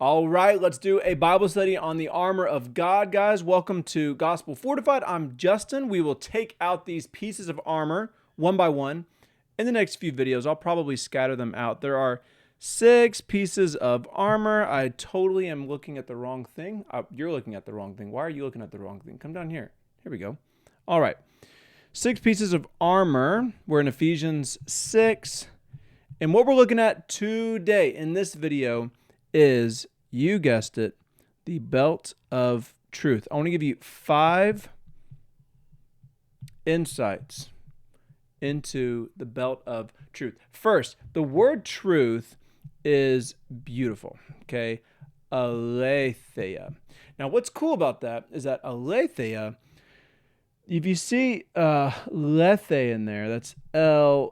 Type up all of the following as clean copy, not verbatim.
All right, let's do a Bible study on the armor of God, guys. Welcome to Gospel Fortified. I'm Justin. We will take out these pieces of armor one by one in the next few videos. I'll probably scatter them out. There are 6 pieces of armor. I totally am looking at the wrong thing. You're looking at the wrong thing. Why are you looking at the wrong thing? Come down here. Here we go. All right. 6 pieces of armor. We're in Ephesians 6. And what we're looking at today in this video is, you guessed it, the belt of truth. I want to give you 5 insights into the belt of truth. First, the word truth is beautiful, okay? Aletheia. Now, what's cool about that is that aletheia, if you see lethe in there, that's L-A-T-H,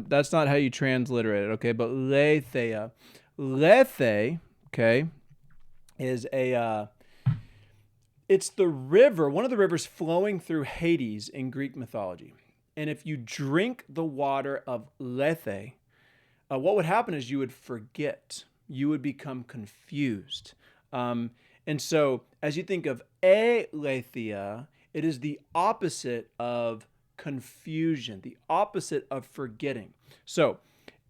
that's not how you transliterate it, okay? But letheia. Lethe, okay, is it's the river, one of the rivers flowing through Hades in Greek mythology. And if you drink the water of Lethe, what would happen is you would forget. You would become confused. And so as you think of aletheia, it is the opposite of confusion, the opposite of forgetting. So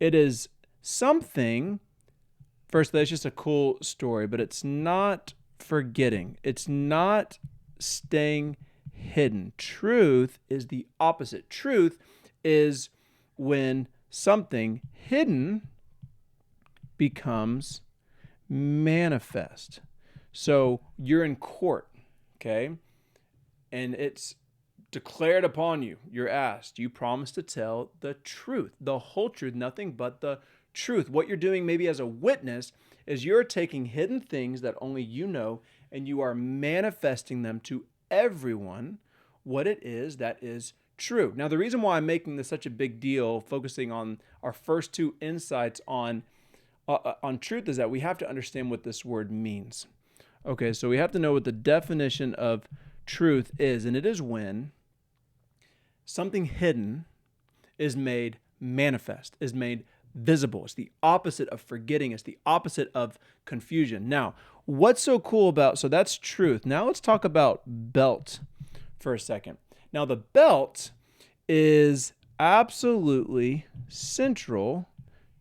it is something, first, that's just a cool story, but it's not forgetting. It's not staying hidden. Truth is the opposite. Truth is when something hidden becomes manifest. So you're in court, okay? And it's declared upon you. You're asked, you promise to tell the truth, the whole truth, nothing but the truth. What you're doing maybe as a witness is you're taking hidden things that only you know, and you are manifesting them to everyone what it is that is true. Now, the reason why I'm making this such a big deal, focusing on our first 2 insights on truth, is that we have to understand what this word means. Okay, so we have to know what the definition of truth is, and it is when something hidden is made manifest, is made visible. It's the opposite of forgetting. It's the opposite of confusion. Now, what's so cool about, so that's truth. Now let's talk about belt for a second. Now the belt is absolutely central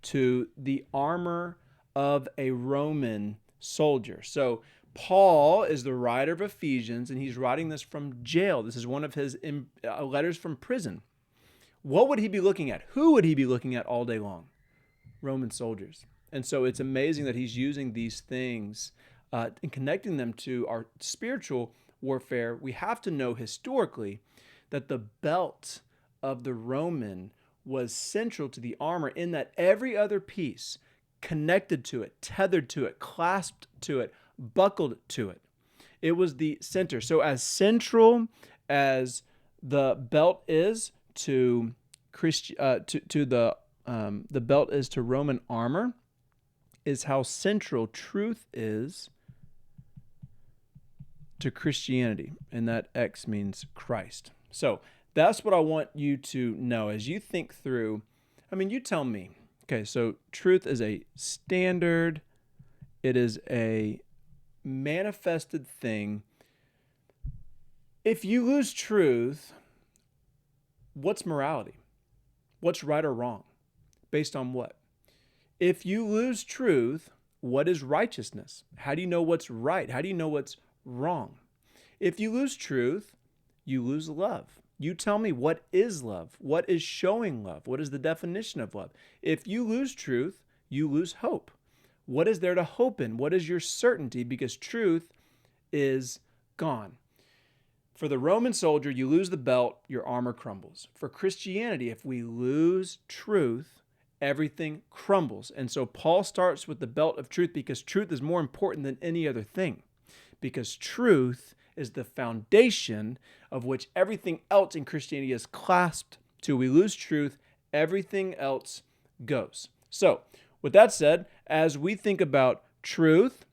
to the armor of a Roman soldier. So Paul is the writer of Ephesians, and he's writing this from jail. This is one of his letters from prison. What would he be looking at? Who would he be looking at all day long? Roman soldiers. And so it's amazing that he's using these things and connecting them to our spiritual warfare. We have to know historically that the belt of the Roman was central to the armor, in that every other piece connected to it, tethered to it, clasped to it, buckled to it. It was the center. So as central as the belt is to the belt is to Roman armor, is how central truth is to Christianity, and that X means Christ. So that's what I want you to know as you think through. I mean, you tell me. Okay, so truth is a standard. It is a manifested thing. If you lose truth, what's morality? What's right or wrong? Based on what? If you lose truth, what is righteousness? How do you know what's right? How do you know what's wrong? If you lose truth, you lose love. You tell me, what is love? What is showing love? What is the definition of love? If you lose truth, you lose hope. What is there to hope in? What is your certainty? Because truth is gone. For the Roman soldier, you lose the belt, your armor crumbles. For Christianity, if we lose truth, everything crumbles. And so Paul starts with the belt of truth, because truth is more important than any other thing. Because truth is the foundation of which everything else in Christianity is clasped to. We lose truth, everything else goes. So, with that said, as we think about truth,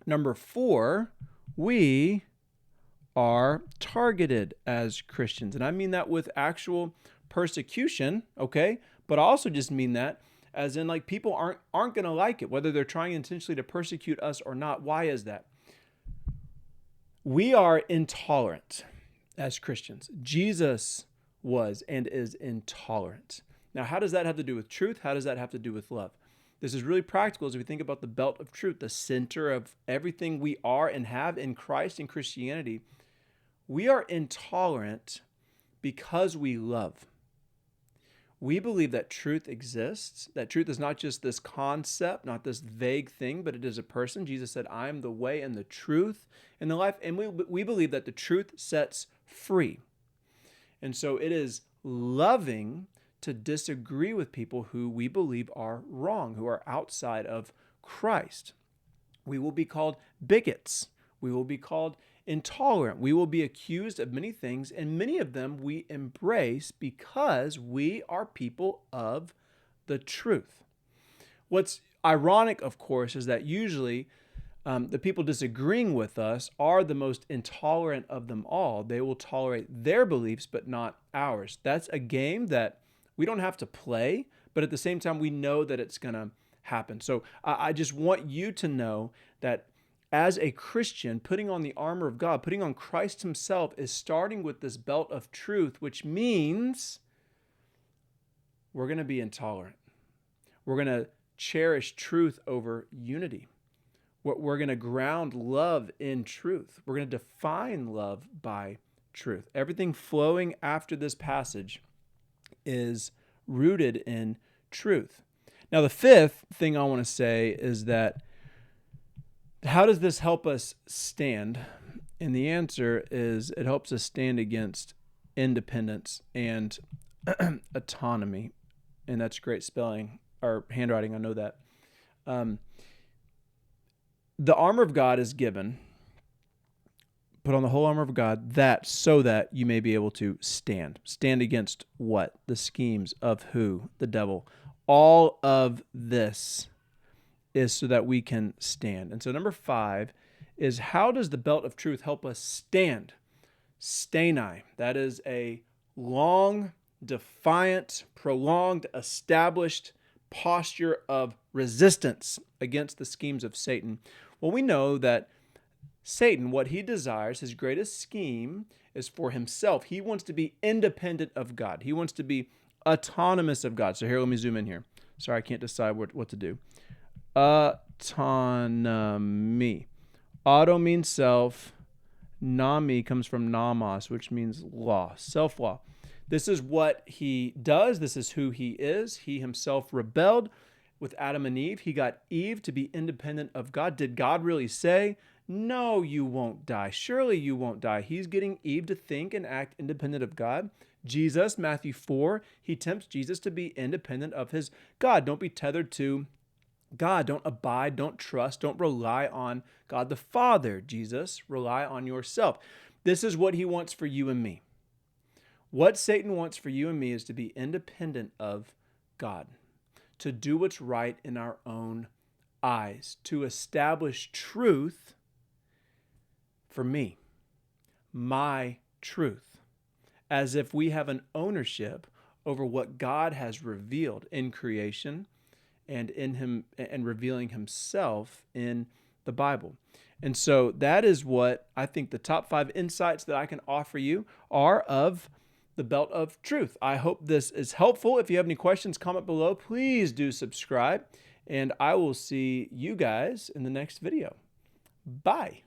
number 4, we are targeted as Christians. And I mean that with actual persecution, okay? But I also just mean that as in like people aren't going to like it, whether they're trying intentionally to persecute us or not. Why is that? We are intolerant as Christians. Jesus was and is intolerant. Now, how does that have to do with truth? How does that have to do with love? This is really practical as we think about the belt of truth, the center of everything we are and have in Christ and Christianity. We are intolerant because we love. We believe that truth exists, that truth is not just this concept, not this vague thing, but it is a person. Jesus said, I am the way and the truth and the life. And we believe that the truth sets free. And so it is loving to disagree with people who we believe are wrong, who are outside of Christ. We will be called bigots. We will be called intolerant. We will be accused of many things, and many of them we embrace because we are people of the truth. What's ironic, of course, is that usually the people disagreeing with us are the most intolerant of them all. They will tolerate their beliefs, but not ours. That's a game that we don't have to play, but at the same time, we know that it's going to happen. So I just want you to know that as a Christian, putting on the armor of God, putting on Christ himself is starting with this belt of truth, which means we're going to be intolerant. We're going to cherish truth over unity. We're going to ground love in truth. We're going to define love by truth. Everything flowing after this passage is rooted in truth. Now, the fifth thing I want to say is that how does this help us stand? And the answer is it helps us stand against independence and autonomy. And that's great spelling or handwriting. I know that. The armor of God is given. Put on the whole armor of God so that you may be able to stand. Stand against what? The schemes of who? The devil. All of this is so that we can stand. And so number 5 is how does the belt of truth help us stand? Stani. That is a long, defiant, prolonged, established posture of resistance against the schemes of Satan. Well, we know that Satan, what he desires, his greatest scheme is for himself. He wants to be independent of God. He wants to be autonomous of God. So here, let me zoom in here. Sorry, I can't decide what to do. Autonomy. Auto means self. Nami comes from nomos, which means law, self-law. This is what he does. This is who he is. He himself rebelled with Adam and Eve. He got Eve to be independent of God. Did God really say, no, you won't die? Surely you won't die. He's getting Eve to think and act independent of God. Jesus, Matthew 4, he tempts Jesus to be independent of his God. Don't be tethered to God. Don't abide, don't trust, don't rely on God the Father. Jesus, rely on yourself. This is what he wants for you and me. What Satan wants for you and me is to be independent of God, to do what's right in our own eyes, to establish truth for me, my truth, as if we have an ownership over what God has revealed in creation and in him and revealing himself in the Bible. And so that is what I think the top 5 insights that I can offer you are of the belt of truth. I hope this is helpful. If you have any questions, comment below. Please do subscribe, and I will see you guys in the next video. Bye.